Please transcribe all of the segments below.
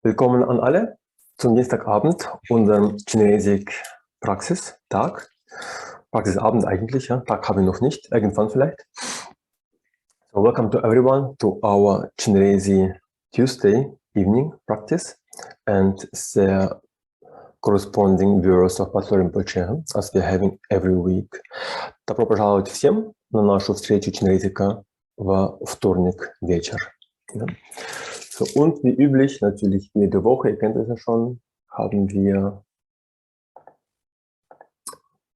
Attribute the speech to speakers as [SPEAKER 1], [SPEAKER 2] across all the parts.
[SPEAKER 1] Willkommen an alle zum Dienstagabend, unserem Chenrezig Praxistag. Praxisabend eigentlich, ja. Tag habe ich noch nicht, irgendwann vielleicht. So welcome to everyone to our Chenrezig Tuesday evening practice and the corresponding verse of Pater Rinpoche, as we are having every week. Добро пожаловать всем на нашу встречу Chenrezika во вторник вечер. Ja. So, und wie üblich, natürlich jede Woche, ihr kennt es ja schon, haben wir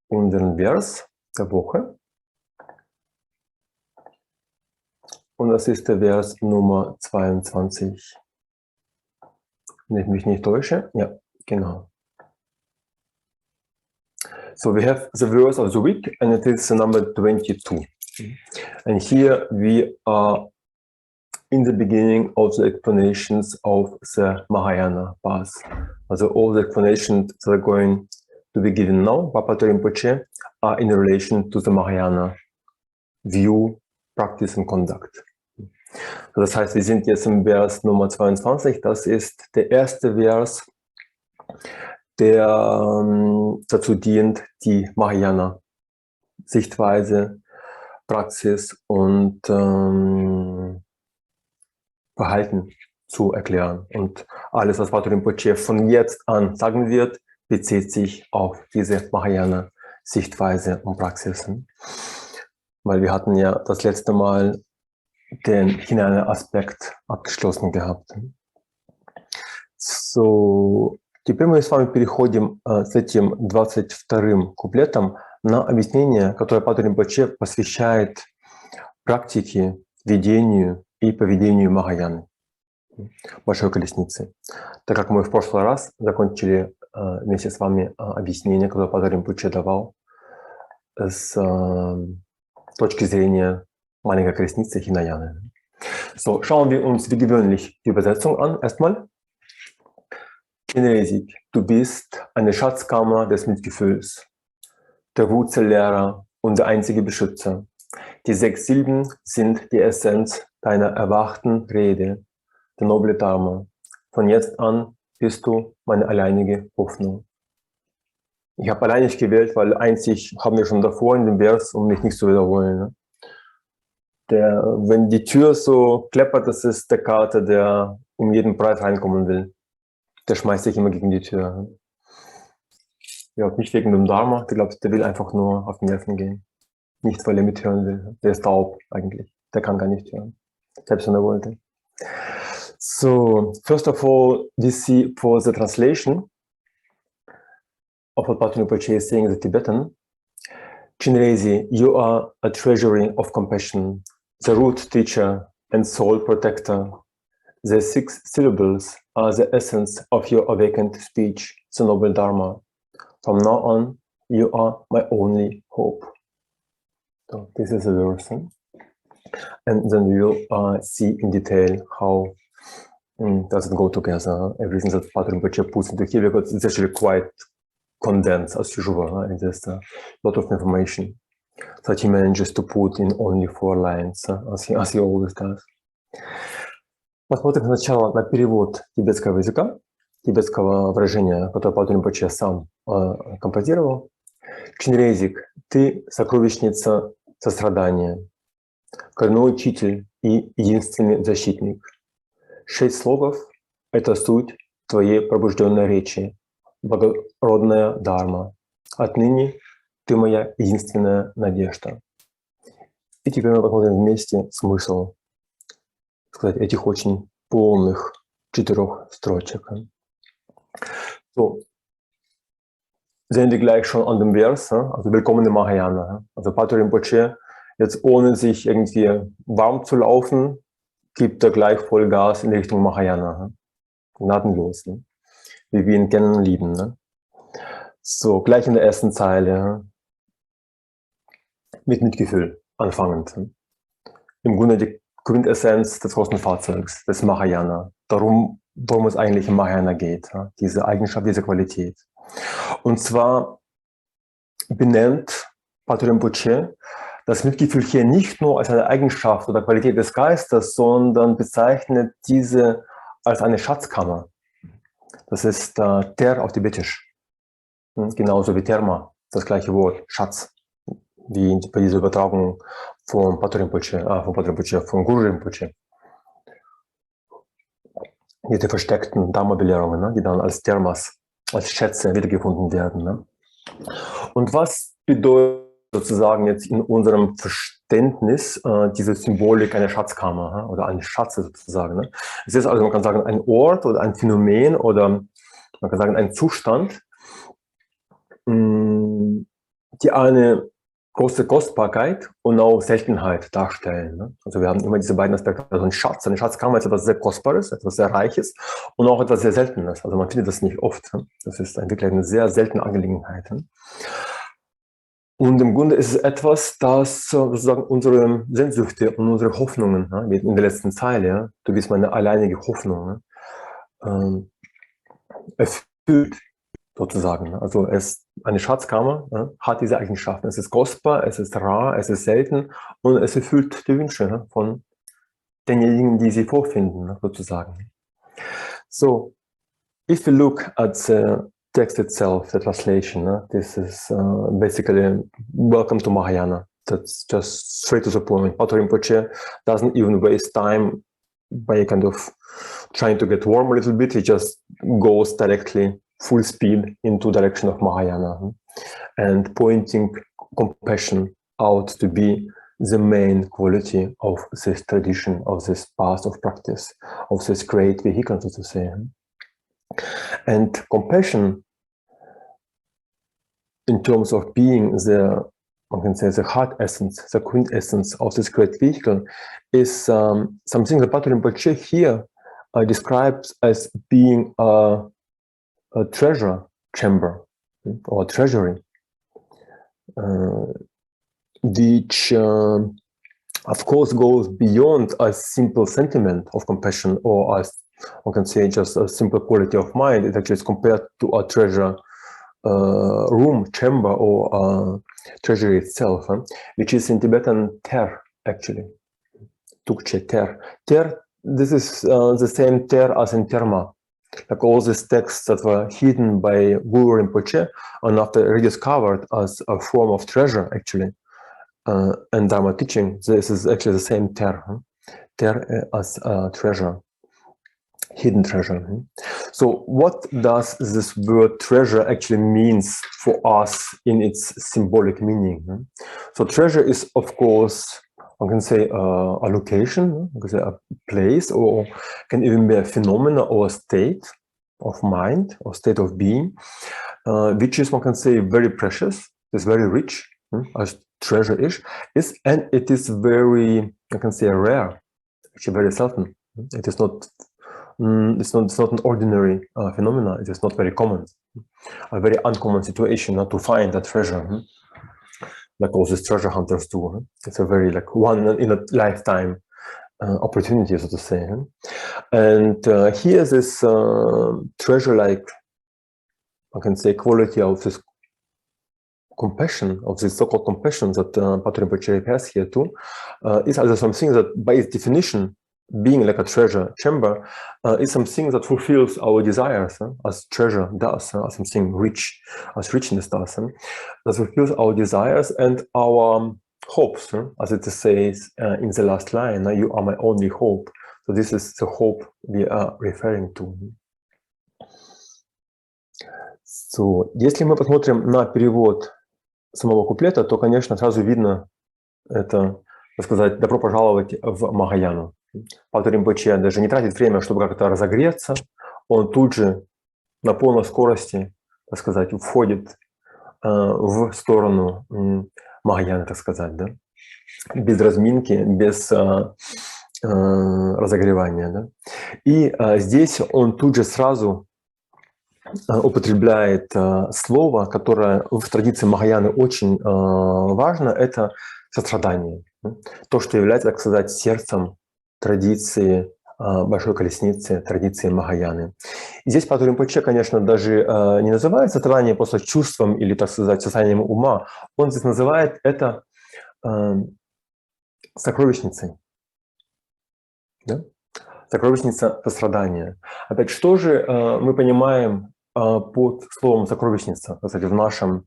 [SPEAKER 1] unseren Vers der Woche. Und das ist der Vers Nummer 22. Wenn ich mich nicht täusche. Ja, genau. So we have the verse of the week and it is the number 22. And here we are in the beginning of the explanations of the Mahayana path. Also all the explanations that are going to be given now by Pater Rinpoche are in relation to the Mahayana view, practice and conduct. Das heißt, wir sind jetzt im Vers Nummer 22. Das ist der erste Vers, der dazu dient, die Mahayana Sichtweise, Praxis und Verhalten zu erklären. Und alles, was Pater Rinpoche von jetzt an sagen wird, bezieht sich auf diese Mahayana Sichtweise und Praxisen. Weil wir hatten ja das letzte Mal den Hinayana-Aspekt abgeschlossen gehabt. So, теперь мы с вами переходим с этим 22-м куплетом на объяснение, которое Патер Ринпоче посвящает практике, ведению и поведению Махаяны, Большой Колесницы. Так как мы в прошлый раз закончили вместе с вами объяснение, которое Патер Ринпоче давал с точки зрения маленькой Колесницы Hinayana. So, schauen wir uns wie gewöhnlich die Übersetzung an. Erstmal. Chenrezig, du bist eine Schatzkammer des Mitgefühls, der Wurzellehrer und der einzige Beschützer. Die 6 Silben sind die Essenz deiner erwachten Rede, der noble Dharma. Von jetzt an bist du meine alleinige Hoffnung. Ich habe alleinig gewählt, weil einzig haben wir schon davor in dem Vers, um mich nicht zu wiederholen. Ne? Wenn die Tür so kleppert, das ist der Kater, der um jeden Preis reinkommen will. Der schmeißt sich immer gegen die Tür. Ja, nicht wegen dem Dharma, der will einfach nur auf den Nerven gehen. Nicht, weil er mithören will. Der ist taub eigentlich. Der kann gar nicht hören. Selbst wenn er wollte. So, first of all, we see for the translation of what Pater Rinpoche is saying in the Tibetan. Chenrezig, you are a treasury of compassion, the root teacher and soul protector. The 6 syllables are the essence of your awakened speech, the noble Dharma. From now on, you are my only hope. So this is a verse. And then we'll see in detail how does it go together. Everything that Pater Rinpoche puts into here, because it's actually quite condensed as usual. And there's a lot of information that he manages to put in only 4 lines, as he always does. Посмотрим сначала на перевод тибетского языка, тибетского выражения, которое Патер Rinpoche сам композировал. Chenrezig, ты сокровищница сострадания, коренной учитель и единственный защитник. 6 слогов – это суть твоей пробужденной речи, благородная Дharma. Отныне ты моя единственная надежда. И теперь мы посмотрим вместе смысл этих очень полных 4 строчек. So, sehen wir gleich schon an dem Vers, also willkommen in Mahayana. Also Pater Rinpoche, jetzt ohne sich irgendwie warm zu laufen, gibt er gleich Vollgas in Richtung Mahayana. Gnadenlos, wie wir ihn kennen und lieben. So, gleich in der ersten Zeile, mit Mitgefühl anfangend. Im Grunde die Quintessenz des großen Fahrzeugs, des Mahayana. Worum es eigentlich im Mahayana geht, diese Eigenschaft, diese Qualität. Und zwar benennt Pater Rinpoche das Mitgefühl hier nicht nur als eine Eigenschaft oder Qualität des Geistes, sondern bezeichnet diese als eine Schatzkammer Das ist Ter auf Tibetisch. Genauso wie Therma, das gleiche Wort, Schatz. Wie bei dieser Übertragung von von Guru Rinpoche. Diese versteckten Dharma-Belehrungen, ne, die dann als Thermas, als Schätze wiedergefunden werden. Ne? Und was bedeutet sozusagen jetzt in unserem Verständnis diese Symbolik einer Schatzkammer oder eine Schatze sozusagen? Ne? Es ist also, man kann sagen, ein Ort oder ein Phänomen oder man kann sagen, ein Zustand, die eine große Kostbarkeit und auch Seltenheit darstellen. Ne? Also wir haben immer diese beiden Aspekte. Also ein Schatz, eine Schatzkammer ist etwas sehr Kostbares, etwas sehr Reiches und auch etwas sehr Seltenes. Also man findet das nicht oft. Ne? Das ist wirklich eine sehr seltene Angelegenheit. Ne? Und im Grunde ist es etwas, das sozusagen unsere Sehnsüchte und unsere Hoffnungen, ne? Wie in der letzten Zeile, ja? Du bist meine alleinige Hoffnung, ne? Erfüllt. Sozusagen. Also eine Schatzkammer hat diese Eigenschaften. Es ist kostbar, es ist rar, es ist selten und es erfüllt die Wünsche von denjenigen, die sie vorfinden, sozusagen. So, if you look at the text itself, the translation, this is basically welcome to Mahayana. That's just straight to the point. Pato Rinpoche doesn't even waste time by kind of trying to get warm a little bit. He just goes directly full speed into direction of Mahayana and pointing compassion out to be the main quality of this tradition, of this path of practice, of this great vehicle, so to say. And compassion, in terms of being the, one can say, the heart essence, the quintessence of this great vehicle, is something that Pato Rinpoche here describes as being a treasure chamber or treasury, which of course goes beyond a simple sentiment of compassion or as one can say just a simple quality of mind. It actually is compared to a treasure room, chamber, or treasury itself, which is in Tibetan ter, actually. Tukche ter. Ter, this is the same ter as in terma. Like all these texts that were hidden by Guru Rinpoche and after rediscovered as a form of treasure, actually, and Dharma teaching, this is actually the same ter, ter as a treasure, hidden treasure. So what does this word treasure actually means for us in its symbolic meaning? So treasure is, of course, one can say a location, one can say a place, or can even be a phenomena or a state of mind or state of being, which is, one can say, very precious, is very rich, as treasure is, and it is very, I can say, rare, actually very seldom. It is not, it's not an ordinary phenomena. It is not very common, a very uncommon situation not to find that treasure. Like all these treasure hunters do. It's a very like one in a lifetime opportunity, so to say. And here this treasure, like I can say, quality of this compassion, of this so-called compassion that Pato Rinpoche has here too, is also something that by its definition, being like a treasure chamber, is something that fulfills our desires, as treasure does, as something rich, as richness does, that fulfills our desires and our hopes, as it says in the last line, you are my only hope. So this is the hope we are referring to. So, если мы посмотрим на перевод самого куплета, то, конечно, сразу видно это, так сказать, добро пожаловать в Махаяну. Пато Ринпоче даже не тратит время, чтобы как-то разогреться, он тут же на полной скорости, так сказать, входит в сторону Махаяны, так сказать, да? Без разминки, без разогревания. Да? И здесь он тут же сразу употребляет слово, которое в традиции Махаяны очень важно, это сострадание. То, что является, так сказать, сердцем традиции Большой Колесницы, традиции Махаяны. И здесь Пато Ринпоче, конечно, даже не называет сострадание просто чувством или, так сказать, состоянием ума. Он здесь называет это сокровищницей. Да? Сокровищница сострадания. Опять, что же мы понимаем под словом сокровищница, кстати, в нашем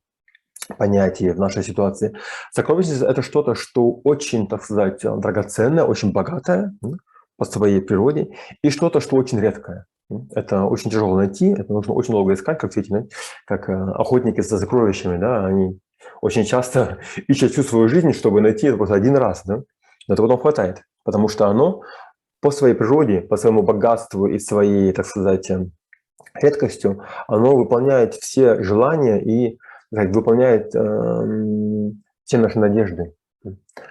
[SPEAKER 1] понятии, в нашей ситуации? Сокровищница – это что-то, что очень, так сказать, драгоценное, очень богатое по своей природе, и что-то, что очень редкое. Это очень тяжело найти, это нужно очень долго искать, как видите, как охотники за сокровищами, да, они очень часто ищут всю свою жизнь, чтобы найти это просто один раз, да, но это потом хватает, потому что оно по своей природе, по своему богатству и своей, так сказать, редкостью, оно выполняет все желания и выполняет все наши надежды.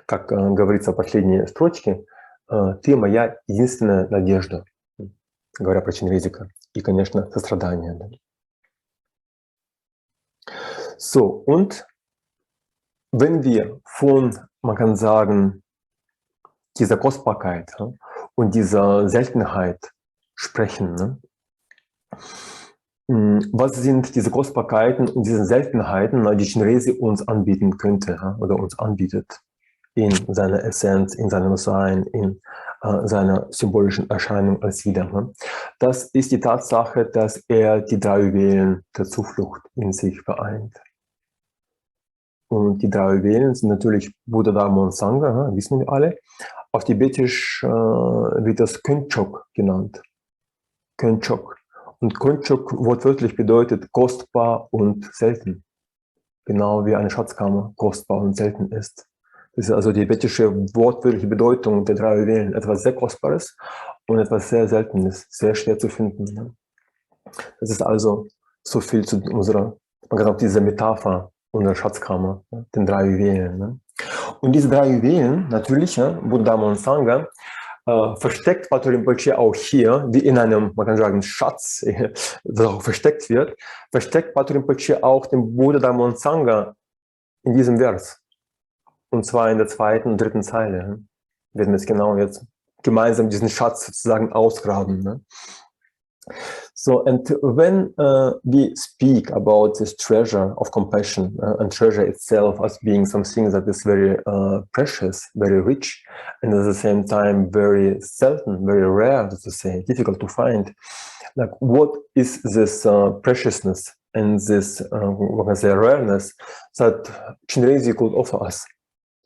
[SPEAKER 1] Как говорится в последней строчке, «Ты моя единственная надежда», говоря про Ченрезика, и, конечно, сострадание. Да. So, und wenn wir von, man kann sagen, dieser Kostbarkeit und dieser Seltenheit sprechen, ne? Was sind diese Kostbarkeiten und diese Seltenheiten, die Chenrezig uns anbieten könnte oder uns anbietet in seiner Essenz, in seinem Sein, in seiner symbolischen Erscheinung als Widam? Das ist die Tatsache, dass er die 3 Juwelen der Zuflucht in sich vereint. Und die 3 Juwelen sind natürlich Buddha, Dharma und Sangha, wissen wir alle. Auf Tibetisch wird das Könchok genannt. Könchok. Und Könchok wortwörtlich bedeutet kostbar und selten. Genau wie eine Schatzkammer kostbar und selten ist. Das ist also die tibetische wortwörtliche Bedeutung der 3 Juwelen. Etwas sehr Kostbares und etwas sehr Seltenes, sehr schwer zu finden. Das ist also so viel zu unserer, man kann auch diese Metapher unserer Schatzkammer, den 3 Juwelen. Und diese 3 Juwelen, natürlich, Buddha, Dharma und Sangha, versteckt Pater Rinpoche auch hier, wie in einem, man kann sagen, Schatz, das auch versteckt wird, versteckt Pater Rinpoche auch den Buddha, Dharma und Sangha in diesem Vers. Und zwar in der 2. und 3. Zeile. Wir werden jetzt genau jetzt gemeinsam diesen Schatz sozusagen ausgraben. Ne? So, and when we speak about this treasure of compassion and treasure itself as being something that is very precious, very rich, and at the same time very selten, very rare, to say, difficult to find, like what is this preciousness and this, what can I say, rareness that Chenrezig could offer us,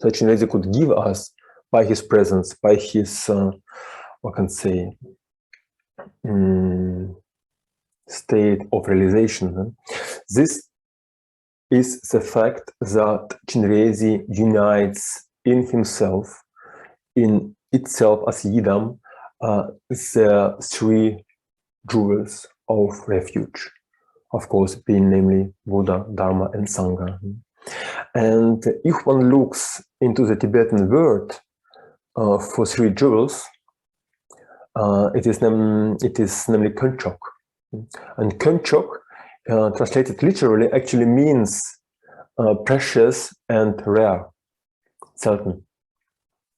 [SPEAKER 1] that Chenrezig could give us by his presence, by his, what can I say, state of realization. This is the fact that Chenrezig unites in himself, in itself as Yidam, the 3 jewels of refuge, of course, being namely Buddha, Dharma, and Sangha. And if one looks into the Tibetan word for 3 jewels, it is namely Könchok. And Könchok, translated literally, actually means precious and rare, certain,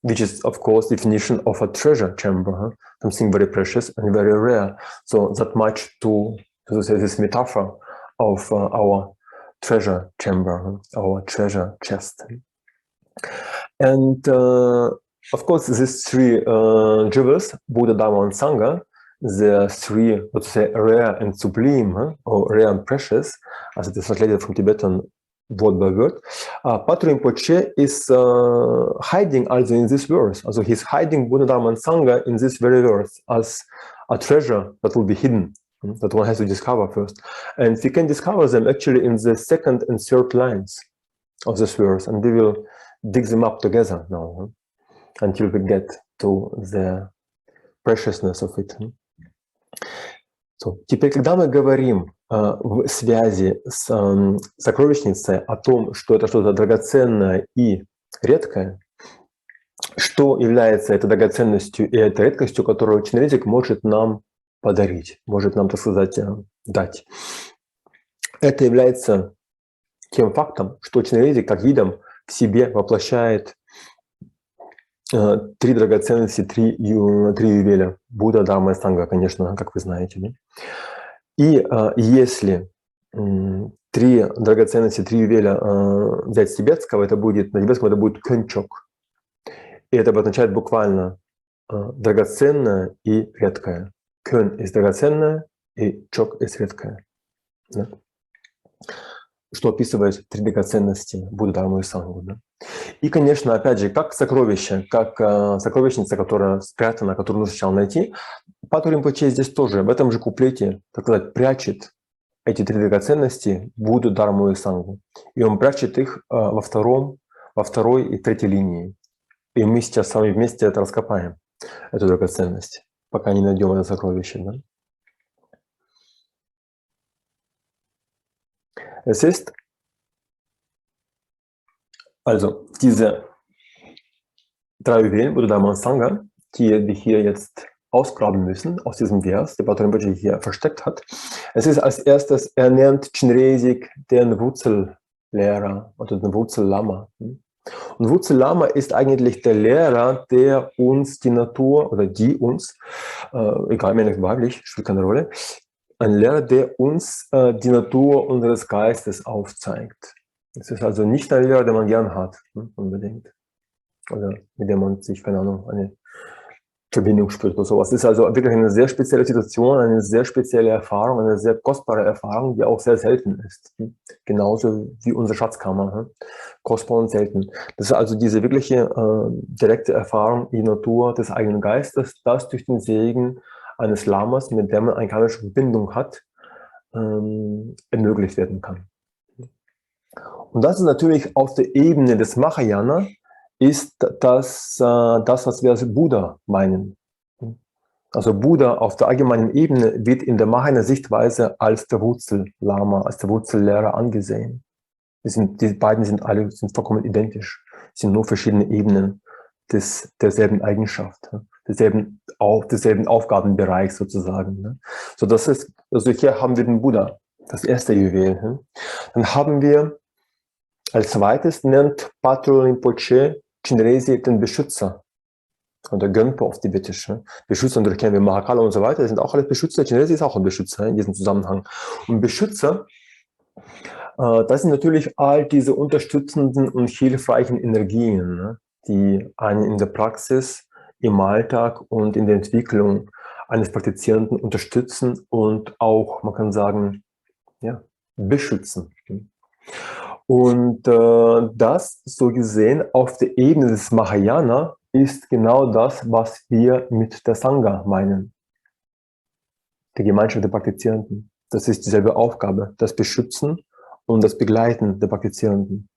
[SPEAKER 1] which is, of course, definition of a treasure chamber, something very precious and very rare. So that much to say this metaphor of our treasure chamber, our treasure chest. And of course, these 3 jewels, Buddha, Dharma, and Sangha, the 3, let's say, rare and sublime, or rare and precious, as it is translated from Tibetan word by word, Pater Rinpoche is hiding also in this verse. Also he's hiding Buddha, Dharma, and Sangha in this very verse as a treasure that will be hidden, that one has to discover first. And we can discover them actually in the 2nd and 3rd lines of this verse, and we will dig them up together now until we get to the preciousness of it. So, теперь, когда мы говорим в связи с сокровищницей о том, что это что-то драгоценное и редкое, что является этой драгоценностью и этой редкостью, которую Chenrezig может нам подарить, может нам, так сказать, дать. Это является тем фактом, что Chenrezig, как видом, в себе воплощает 3 драгоценности, 3 ювеля. Будда, Дharma и Sangha, конечно, как вы знаете. Да? И если 3 драгоценности, 3 ювеля взять с тибетского, это будет, на тибетском это будет Könchok. И это обозначает буквально драгоценное и редкое. Кён есть драгоценное, и чок есть редкое. Да? Что описывает три драгоценности Будды, Дхарму и Сангу. Да? И, конечно, опять же, как сокровище, как сокровищница, которая спрятана, которую нужно сначала найти, Пату Ринпоче здесь тоже, в этом же куплете, так сказать, прячет эти три драгоценности Будду, Дхарму и Сангу. И он прячет их во второй и третьей линии. И мы сейчас с вами вместе это раскопаем, эту драгоценность, пока не найдем это сокровище. Да? Es ist also diese drei Juwelen, Buddha, Dharma und Sangha, die wir hier jetzt ausgraben müssen aus diesem Vers, der Pater Rinpoche hier versteckt hat. Es ist als erstes, er nennt Chenrezig den Wurzellehrer oder den Wurzellama. Und Wurzellama ist eigentlich der Lehrer, der uns die Natur oder die uns, egal männlich, weiblich, spielt keine Rolle, ein Lehrer, der uns die Natur unseres Geistes aufzeigt. Es ist also nicht ein Lehrer, den man gern hat, unbedingt. Oder mit dem man sich, keine Ahnung, eine Verbindung spürt oder sowas. Es ist also wirklich eine sehr spezielle Situation, eine sehr spezielle Erfahrung, eine sehr kostbare Erfahrung, die auch sehr selten ist. Genauso wie unsere Schatzkammer. Kostbar und selten. Das ist also diese wirkliche direkte Erfahrung, die Natur des eigenen Geistes, das durch den Segen eines Lamas, mit dem man eine karmische Verbindung hat, ermöglicht werden kann. Und das ist natürlich auf der Ebene des Mahayana, ist das, was wir als Buddha meinen. Also Buddha auf der allgemeinen Ebene wird in der Mahayana-Sichtweise als der Wurzellama, als der Wurzellehrer angesehen. Die beiden sind vollkommen identisch, sind nur verschiedene Ebenen derselben Eigenschaft, desselben Aufgabenbereich sozusagen. So, das ist, also hier haben wir den Buddha, das erste Juwel. Dann haben wir als zweites, nennt Patrul Rinpoche Chenrezig den Beschützer, oder Gönpo auf Tibetisch. Beschützer, und da kennen wir Mahakala und so weiter, das sind auch alle Beschützer. Chenrezig ist auch ein Beschützer in diesem Zusammenhang. Und Beschützer, das sind natürlich all diese unterstützenden und hilfreichen Energien, die einen in der Praxis, im Alltag und in der Entwicklung eines Praktizierenden unterstützen und auch, man kann sagen, ja, beschützen. Und das, so gesehen, auf der Ebene des Mahayana ist genau das, was wir mit der Sangha meinen. Die Gemeinschaft der Praktizierenden. Das ist dieselbe Aufgabe, das Beschützen und das Begleiten der Praktizierenden.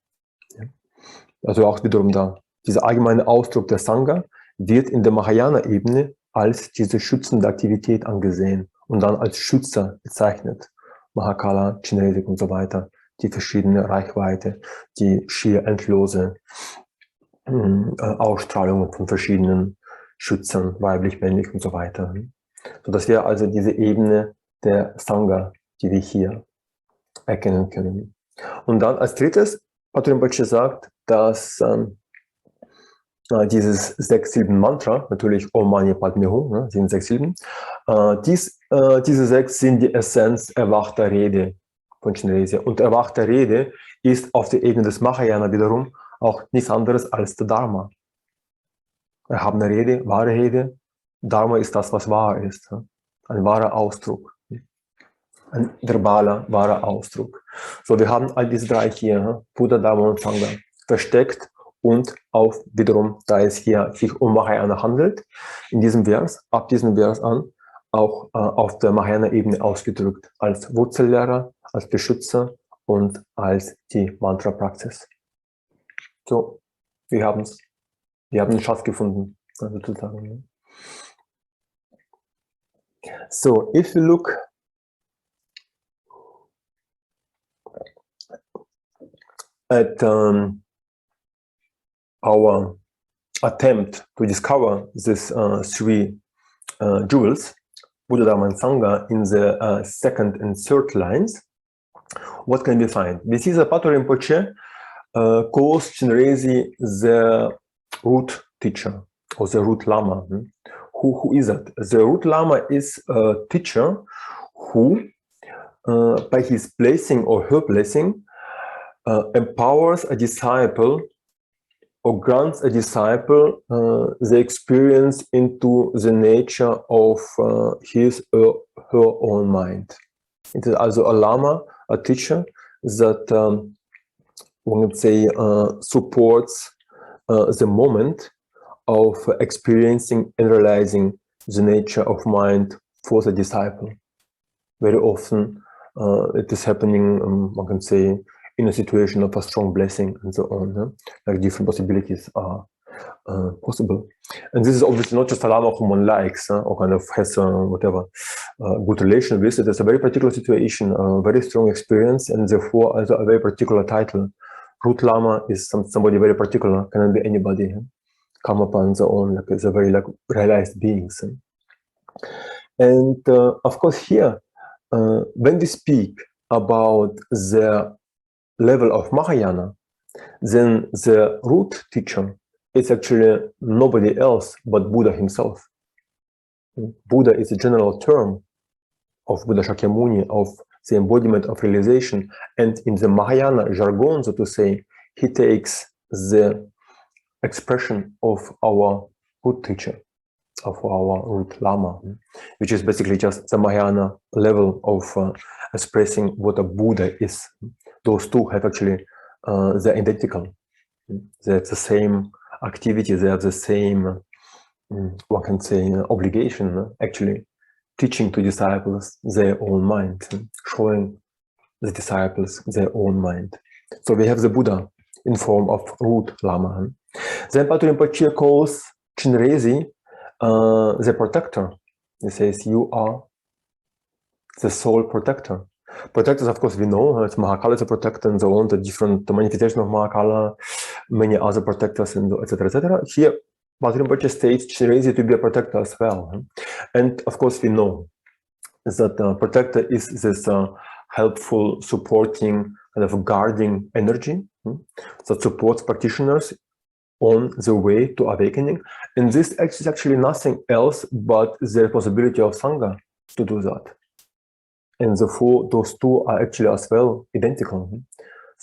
[SPEAKER 1] Also auch wiederum da. Dieser allgemeine Ausdruck der Sangha wird in der Mahayana-Ebene als diese schützende Aktivität angesehen und dann als Schützer bezeichnet. Mahakala, Chenrezig und so weiter. Die verschiedene Reichweite, die schier endlose Ausstrahlungen von verschiedenen Schützern, weiblich, männlich und so weiter. So, das wäre also diese Ebene der Sangha, die wir hier erkennen können. Und dann als drittes, Pater Rinpoche sagt, dass dieses 6-Silben-Mantra, natürlich Om Mani Padme Hum, sind 6 Silben, diese 6 sind die Essenz erwachter Rede von Chenrezig. Und erwachte Rede ist auf der Ebene des Mahayana wiederum auch nichts anderes als der Dharma. Erhabene Rede, wahre Rede, Dharma ist das, was wahr ist. Ein wahrer Ausdruck. Ein verbaler, wahrer Ausdruck. So, wir haben all diese drei hier, Buddha, Dharma und Sangha, versteckt und auf wiederum, da es hier sich um Mahayana handelt, in diesem Vers, ab diesem Vers an, auch auf der Mahayana-Ebene ausgedrückt, als Wurzellehrer, als Beschützer und als die Mantra-Praxis. So, wir haben den Schatz gefunden, sozusagen. So, if you look at our attempt to discover these three jewels, Buddha, Dharma and Sangha, in the second and third lines, what can we find? We see that Pater Rinpoche calls Chenrezig the root teacher, or the root lama. Who is that? The root lama is a teacher who, by his blessing or her blessing, empowers a disciple or grants a disciple the experience into the nature of his or her own mind. It is also a lama, a teacher that one would say supports the moment of experiencing and realizing the nature of mind for the disciple. Very often it is happening, one can say, in a situation of a strong blessing and so on. Like different possibilities are possible. And this is obviously not just a lama whom one likes or kind of has whatever good relation with. It is a very particular situation, a very strong experience, and therefore also a very particular title. Root Lama is somebody very particular, cannot be anybody. Karmapa and so on, like it's a very like realized beings. And of course here, when we speak about the level of Mahayana, then the root teacher is actually nobody else but Buddha himself. Buddha is a general term of Buddha Shakyamuni, of the embodiment of realization, and in the Mahayana jargon, so to say, he takes the expression of our root teacher, of our root Lama, which is basically just the Mahayana level of expressing what a Buddha is. Those two have actually, they're identical. They're the same activity, they have the same, one can say, obligation, actually, teaching to disciples their own mind, showing the disciples their own mind. So we have the Buddha in form of root Lama. Then Patrul Rinpoche calls Chenrezig the protector. He says, you are the sole protector. Protectors, of course, we know, it's Mahakala is a protector and so on, the different manifestation of Mahakala, many other protectors, and etc., etc. Here, Patrul Rinpoche states Chenrezig to be a protector as well. And of course, we know that protector is this helpful, supporting, kind of guarding energy that supports practitioners on the way to awakening. And this is actually nothing else but the responsibility of Sangha to do that. And therefore, those two are actually as well identical.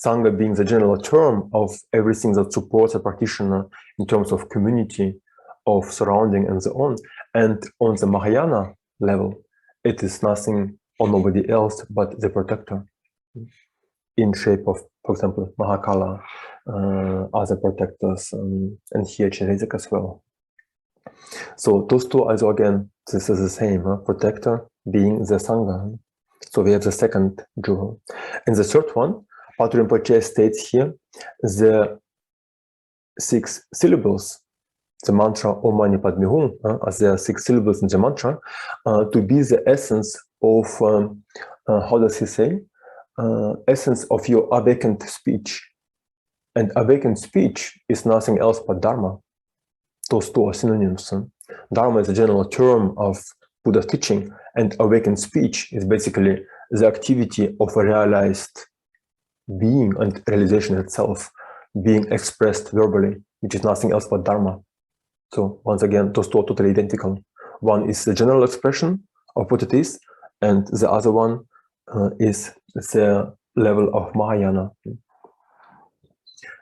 [SPEAKER 1] Sangha being the general term of everything that supports a practitioner in terms of community, of surrounding, and so on. And on the Mahayana level, it is nothing or nobody else but the protector in shape of, for example, Mahakala, other protectors, and here Chenrezig as well. So those two also, again, this is the same, protector being the Sangha. So we have the second jewel. And the third one, Patrul Rinpoche states here, the 6 syllables, the mantra Om Mani Padme Hum, as there are 6 syllables in the mantra, to be the essence of, how does he say, essence of your awakened speech. And awakened speech is nothing else but Dharma. Those two are synonyms. Dharma is a general term of Buddha's teaching, and awakened speech is basically the activity of a realized being and realization itself being expressed verbally, which is nothing else but Dharma. So once again, those two are totally identical. One is the general expression of what it is, and the other one is the level of Mahayana.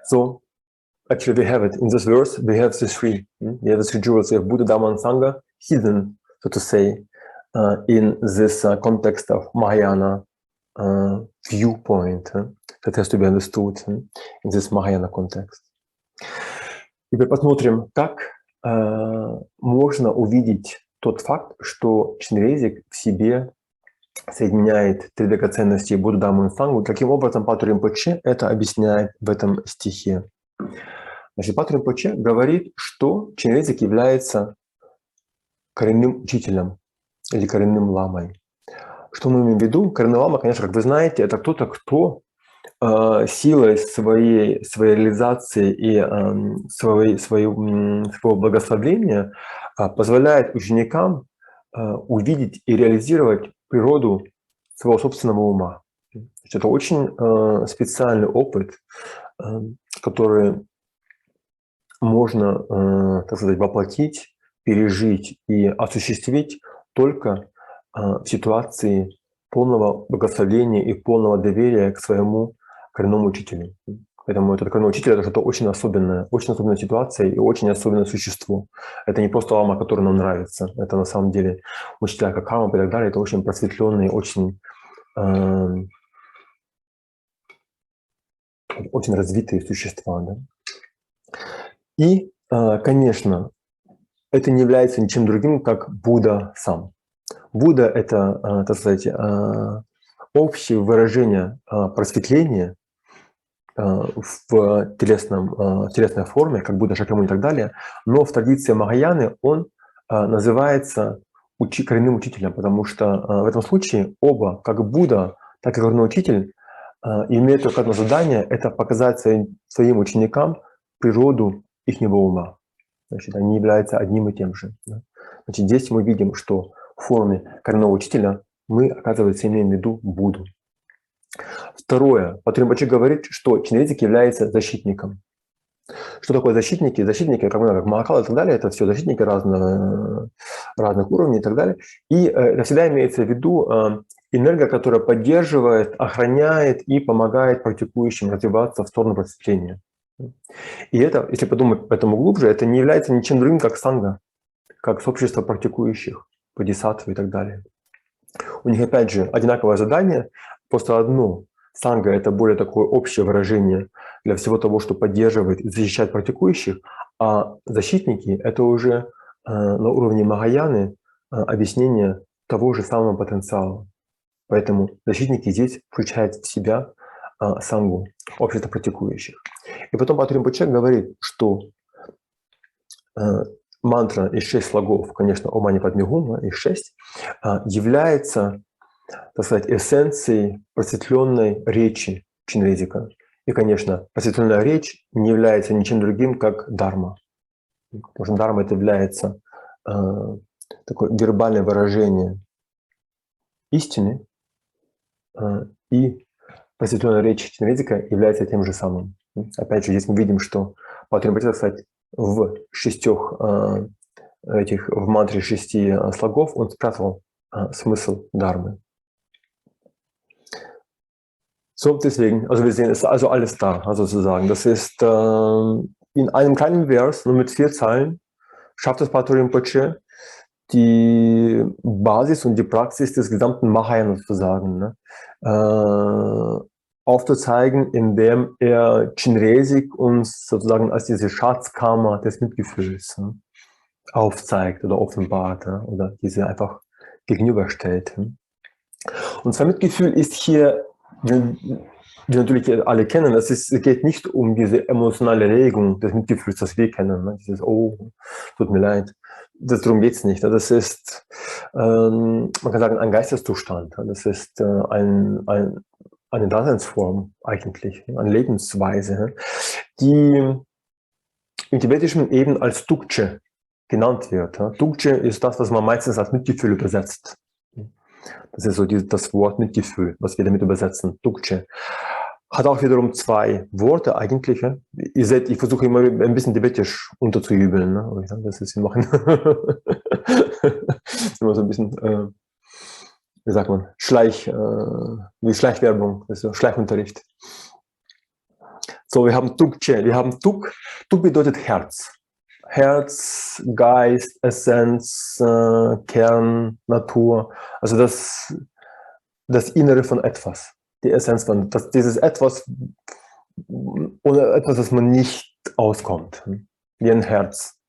[SPEAKER 1] So actually we have it in this verse. We have the three. We have the 3 jewels. We have Buddha, Dhamma, and Sangha hidden, so to say, in this context of Mahayana viewpoint that has to be understood in this Mahayana context. Теперь посмотрим, как можно увидеть тот факт, что Chenrezig в себе соединяет 3 драгоценности Будду, Дhammu и Сангу. Каким образом Patrul Rinpoche это объясняет в этом стихе? Значит, Patrul Rinpoche говорит, что Chenrezig является коренным учителем или коренным ламой. Что мы имеем в виду? Коренный лама, конечно, как вы знаете, это кто-то, кто силой своей реализации и своего благословения позволяет ученикам увидеть и реализировать природу своего собственного ума. Это очень специальный опыт, который можно, так сказать, воплотить, пережить и осуществить только в ситуации полного благословения и полного доверия к своему коренному учителю. Поэтому этот коренной учитель — это что-то очень особенная ситуация и очень особенное существо. Это не просто лама, который нам нравится. Это на самом деле учителя как Карма и так далее. Это очень просветленные, очень развитые существа. Да? И, конечно, это не является ничем другим, как Будда сам. Будда — это, так сказать, общее выражение просветления в телесной форме, как Будда, Шакьямуни и так далее, но в традиции Махаяны он называется коренным учителем, потому что в этом случае оба, как Будда, так и коренной учитель, имеют только одно задание — это показать своим ученикам природу их ума. Значит, они являются одним и тем же. Да? Значит, здесь мы видим, что в форме коренного учителя мы, оказывается, имеем в виду Будду. Второе. Патруль Бачи говорит, что Ченрезик является защитником. Что такое защитники? Защитники, как Махакала и так далее, это все защитники разных уровней и так далее. И это всегда имеется в виду энергия, которая поддерживает, охраняет и помогает практикующим развиваться в сторону просветления. И это, если подумать по этому глубже, это не является ничем другим, как санга, как сообщество практикующих, бодхисаттвы и так далее. У них, опять же, одинаковое задание, просто одно. Санга — это более такое общее выражение для всего того, что поддерживает и защищает практикующих, а защитники — это уже на уровне Махаяны объяснение того же самого потенциала. Поэтому защитники здесь включают в себя сангу, общество практикующих. И потом Патруль Бачи говорит, что мантра из 6 слогов, конечно, Ом Мани Падме Гум, их 6, является, так сказать, эссенцией просветленной речи Ченрезика. И, конечно, просветленная речь не является ничем другим, как дарма. Потому что дарма — это является такое вербальное выражение истины, и просветленная речь Ченрезика является тем же самым. Опять же, здесь мы видим, что Патруль Бачи, так сказать, в мантре 6 слогов он спрятал смысл Дharмы. So, deswegen, also wir sehen, es ist also alles da, sozusagen. Das ist in einem kleinen Vers, nur mit 4 Zeilen, schafft es Patrul Rinpoche, die Basis und die Praxis des gesamten Mahayana sozusagen, ne, aufzuzeigen, indem er Chenrezig uns sozusagen als diese Schatzkammer des Mitgefühls aufzeigt oder offenbart, oder diese einfach gegenüberstellt. Und zwar Mitgefühl ist hier, wie wir natürlich alle kennen, es geht nicht um diese emotionale Regung des Mitgefühls, das wir kennen. Ne? Dieses, oh, tut mir leid. Darum geht es nicht. Das ist, man kann sagen, ein Geisteszustand. Das ist eine Daseinsform eigentlich, eine Lebensweise, die im Tibetischen eben als Tukche genannt wird. Tukche ist das, was man meistens als Mitgefühl übersetzt. Das ist so das Wort Mitgefühl, was wir damit übersetzen, Tukche. Hat auch wiederum 2 Worte eigentlich. Ihr seht, ich versuche immer ein bisschen tibetisch unterzujubeln. Ne? Das ist, wir machen das ist immer so ein bisschen, wie sagt man, wie Schleichwerbung, also Schleichunterricht. So, wir haben Tukche, wir haben Tuk. Tuk bedeutet Herz. Herz, Geist, Essenz, Kern, Natur, also das Innere von etwas, die Essenz von dieses etwas, oder etwas, das man nicht auskommt, wie ein Herz.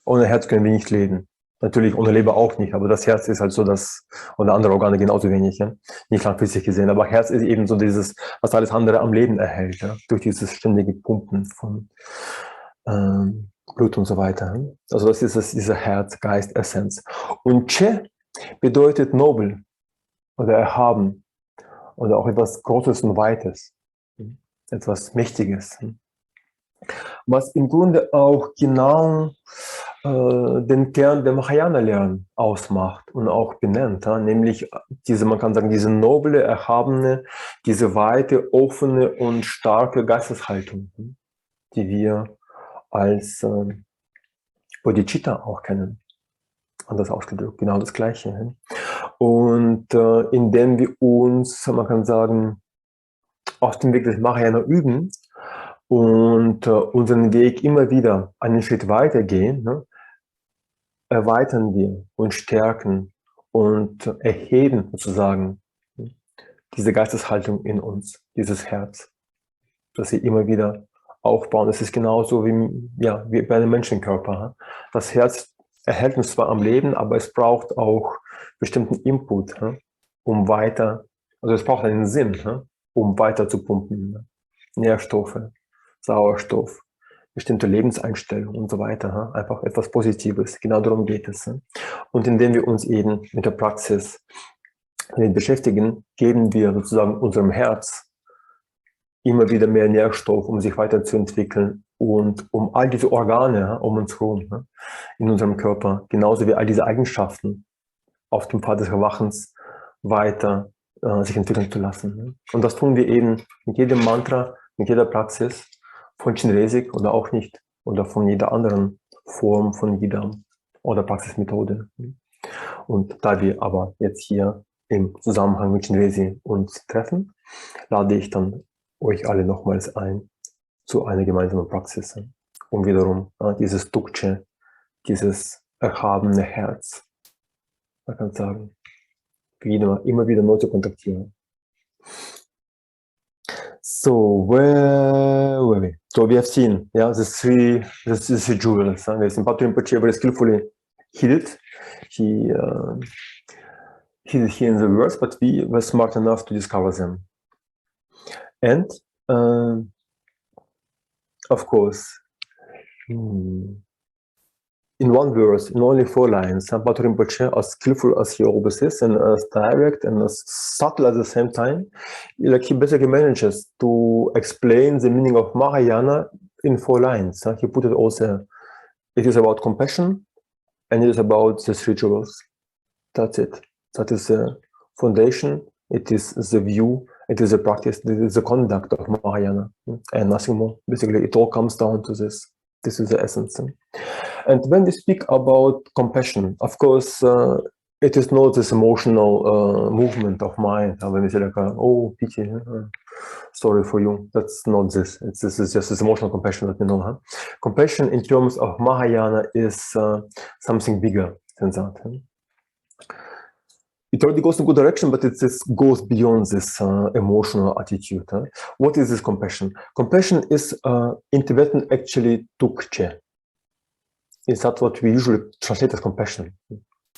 [SPEAKER 1] Ohne Herz können wir nicht leben. Natürlich ohne Leber auch nicht, aber das Herz ist halt so das, oder andere Organe genauso wenig, ja? Nicht langfristig gesehen, aber Herz ist eben so dieses, was alles andere am Leben erhält, ja? Durch dieses ständige Pumpen von Blut und so weiter. Also das ist dieser Herz, Geist, Essenz. Und Che bedeutet nobel oder erhaben oder auch etwas Großes und Weites, etwas Mächtiges. Was im Grunde auch genau den Kern der Mahayana-Lehren ausmacht und auch benennt, nämlich diese, man kann sagen, diese noble, erhabene, diese weite, offene und starke Geisteshaltung, die wir als Bodhicitta auch kennen. Anders ausgedrückt, genau das Gleiche. Und indem wir uns, man kann sagen, auf dem Weg des Mahayana üben, und unseren Weg immer wieder einen Schritt weitergehen, ne, erweitern wir und stärken und erheben sozusagen diese Geisteshaltung in uns, dieses Herz, das wir immer wieder aufbauen. Es ist genauso wie, ja, wie bei einem Menschenkörper. Das Herz erhält uns zwar am Leben, aber es braucht auch bestimmten Input, um weiter, also es braucht einen Sinn, um weiter zu pumpen. Nährstoffe, Sauerstoff, bestimmte Lebenseinstellungen und so weiter. Einfach etwas Positives, genau darum geht es. Und indem wir uns eben mit der Praxis beschäftigen, geben wir sozusagen unserem Herz immer wieder mehr Nährstoff, um sich weiterzuentwickeln und um all diese Organe um uns herum, in unserem Körper, genauso wie all diese Eigenschaften auf dem Pfad des Erwachens weiter sich entwickeln zu lassen. Und das tun wir eben mit jedem Mantra, mit jeder Praxis von Chenrezig oder auch nicht, oder von jeder anderen Form von Yidam oder Praxismethode. Und da wir aber jetzt hier im Zusammenhang mit Chenrezig uns treffen, lade ich dann euch alle nochmals ein zu einer gemeinsamen Praxis, um wiederum dieses Tukche, dieses erhabene Herz, man kann sagen, immer wieder neu zu kontaktieren. So, where were we? So we have seen, yeah, the three jewels. There's Patrick Rinpoche very skillfully hid it. He hid it here in the verse, but we were smart enough to discover them. And of course, in one verse, in only 4 lines, Patrick Rinpoche, as skillful as he always is, and as direct and as subtle at the same time, like he basically manages to explain the meaning of Mahayana in 4 lines. He put it also, it is about compassion, and it is about the 3 jewels. That's it. That is the foundation, it is the view, it is the practice, it is the conduct of Mahayana, and nothing more. Basically, it all comes down to this. This is the essence. And when we speak about compassion, of course, it is not this emotional movement of mind. When we say like, oh, pity, sorry for you. That's not this. This is just this emotional compassion that we know. Compassion in terms of Mahayana is something bigger than that. It already goes in a good direction, but it goes beyond this emotional attitude. What is this compassion? Compassion is in Tibetan actually tukche. Is that what we usually translate as compassion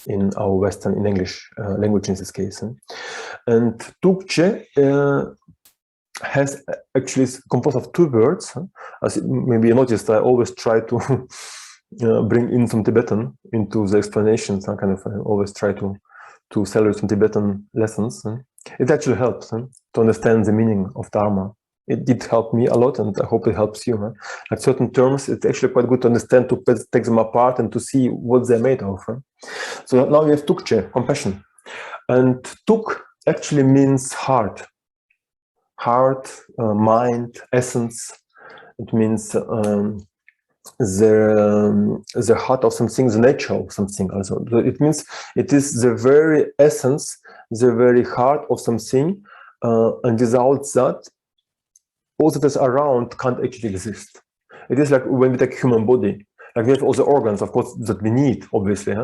[SPEAKER 1] in our Western, in English language in this case. And tukche has actually composed of 2 words. As maybe you noticed, I always try to bring in some Tibetan into the explanations. I kind of always try to sell you some Tibetan lessons. It actually helps to understand the meaning of Dharma. It did help me a lot, and I hope it helps you. Like certain terms, it's actually quite good to understand, to take them apart and to see what they're made of. So now we have tukche, compassion. And tuk actually means heart. Heart, mind, essence. It means the heart of something, the nature of something. Also, it means it is the very essence, the very heart of something, and without that, all that is around can't actually exist. It is like when we take human body, like we have all the organs, of course, that we need, obviously,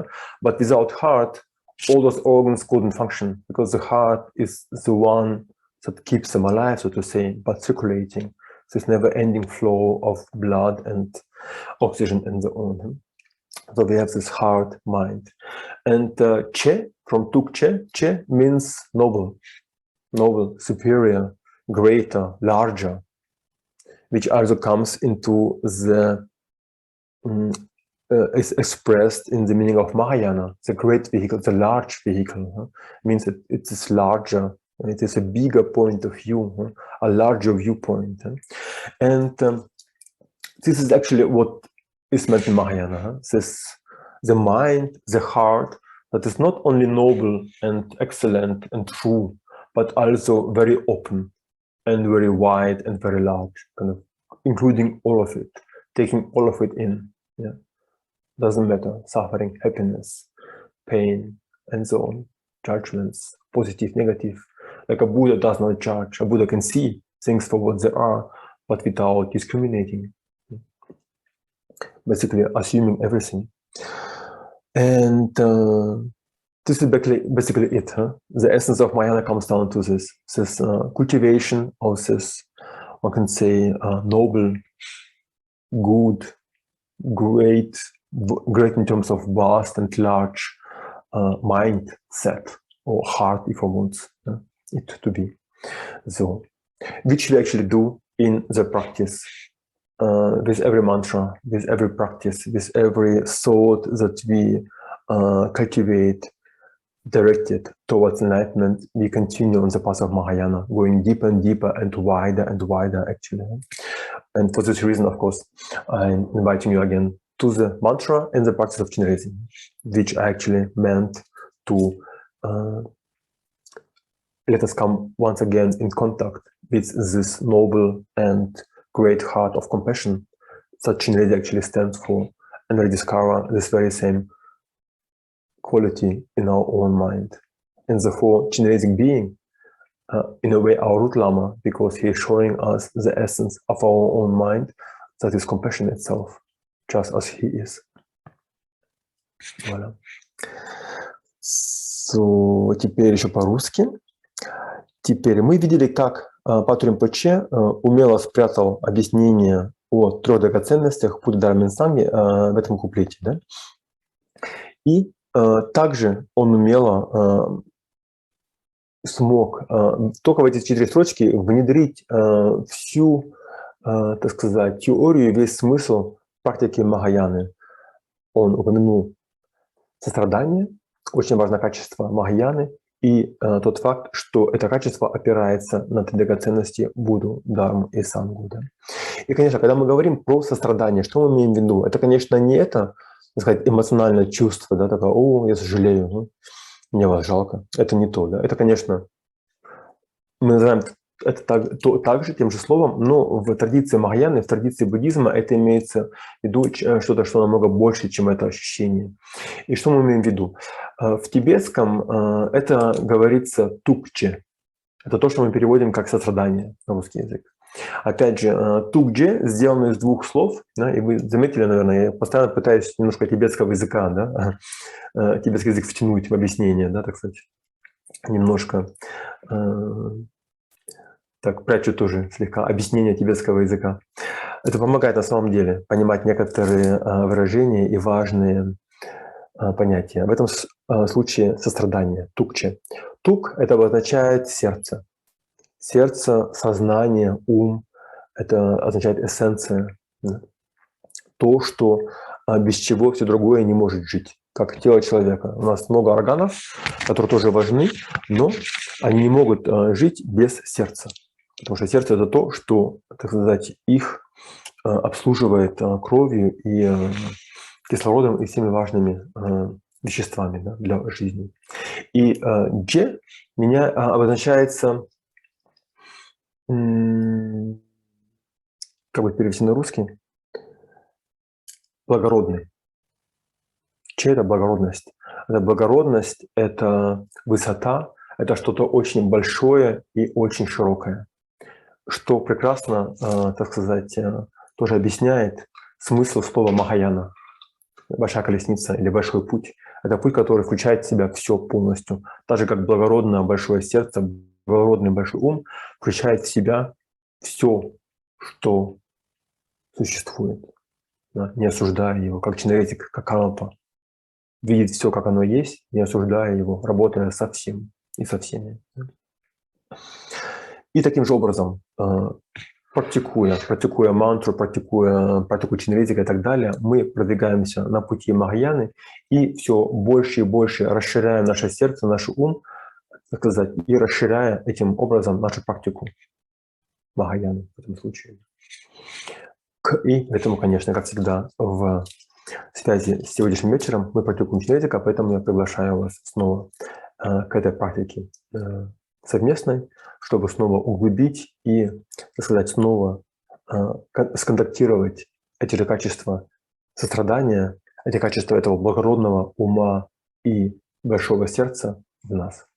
[SPEAKER 1] but without heart, all those organs couldn't function, because the heart is the one that keeps them alive, so to say, but circulating. This never-ending flow of blood and oxygen and so on. So we have this heart, mind. And che, from tukche, che means noble, superior, greater, larger, which also comes into the, is expressed in the meaning of Mahayana, the great vehicle, the large vehicle. Means that it is larger, it is a bigger point of view, a larger viewpoint. And this is actually what is meant in Mahayana. The mind, the heart, that is not only noble and excellent and true, but also very open and very wide and very large, kind of including all of it, taking all of it in. Yeah, doesn't matter, suffering, happiness, pain, and so on, judgments, positive, negative. Like a Buddha does not judge. A Buddha can see things for what they are, but without discriminating, basically assuming everything. And this is basically it. The essence of Mahayana comes down to this cultivation of this, one can say, noble, good, great in terms of vast and large mindset, or heart, if one wants it to be. So, which we actually do in the practice, with every mantra, with every practice, with every thought that we cultivate, directed towards enlightenment. We continue on the path of Mahayana, going deeper and deeper and wider, actually. And for this reason, of course, I'm inviting you again to the mantra and the practice of Chenrezig, which I actually meant to let us come once again in contact with this noble and great heart of compassion that Chenrezig actually stands for, and rediscover this very same quality in our own mind. And therefore, Chenrezig being, in a way, our root lama, because he is showing us the essence of our own mind, that is compassion itself, just as he is. Voilà. So, теперь еще по-русски. Теперь мы видели, как Пату Ринпоче умело спрятал объяснение о 3 драгоценностях Будды Дхармы Санги в этом куплете. Да? И также он умело смог только в эти 4 строчки внедрить всю, так сказать, теорию, весь смысл практики Махаяны. Он упомянул сострадание, очень важное качество Махаяны, и тот факт, что это качество опирается на 3 драгоценности Будду, Дхарму и Сангу. Да? И, конечно, когда мы говорим про сострадание, что мы имеем в виду? Это, конечно, не это, так сказать, эмоциональное чувство, да, такое: «О, я сожалею, мне вас жалко». Это не то, да. Это, конечно, мы называем это также тем же словом, но в традиции Махаяны, в традиции буддизма это имеется в виду что-то, что намного больше, чем это ощущение. И что мы имеем в виду? В тибетском это говорится тукче. Это то, что мы переводим как сострадание на русский язык. Опять же, тукче сделано из 2 слов, да, и вы заметили, наверное, я постоянно пытаюсь немножко тибетского языка, да, тибетский язык втянуть в объяснение, да, так сказать, немножко так прячу тоже слегка объяснение тибетского языка. Это помогает на самом деле понимать некоторые выражения и важные понятия. В этом случае сострадание, тукче. Тук — это обозначает сердце. Сердце, сознание, ум — это означает эссенция. То, что без чего все другое не может жить, как тело человека. У нас много органов, которые тоже важны, но они не могут жить без сердца. Потому что сердце — это то, что, так сказать, их обслуживает кровью и кислородом и всеми важными веществами, да, для жизни. И дже меня обозначается, как бы перевести на русский, благородный. Че — это благородность. Это благородность, это высота, это что-то очень большое и очень широкое, что прекрасно, так сказать, тоже объясняет смысл слова Махаяна. Большая колесница или большой путь — это путь, который включает в себя все полностью. Так же, как благородное большое сердце, благородный большой ум включает в себя все, что существует, да, не осуждая его, как Chenrezig, как Калпа. Видит все, как оно есть, не осуждая его, работая со всем и со всеми. И таким же образом, практикуя мантру, практикуя Chenrezig и так далее, мы продвигаемся на пути Махаяны и все больше и больше расширяем наше сердце, наш ум, так сказать, и расширяя этим образом нашу практику Махаяны в этом случае. И поэтому, конечно, как всегда, в связи с сегодняшним вечером мы практикуем Chenrezig, поэтому я приглашаю вас снова к этой практике совместной, чтобы снова углубить и, так сказать, снова сконтактировать эти же качества сострадания, эти качества этого благородного ума и большого сердца в нас.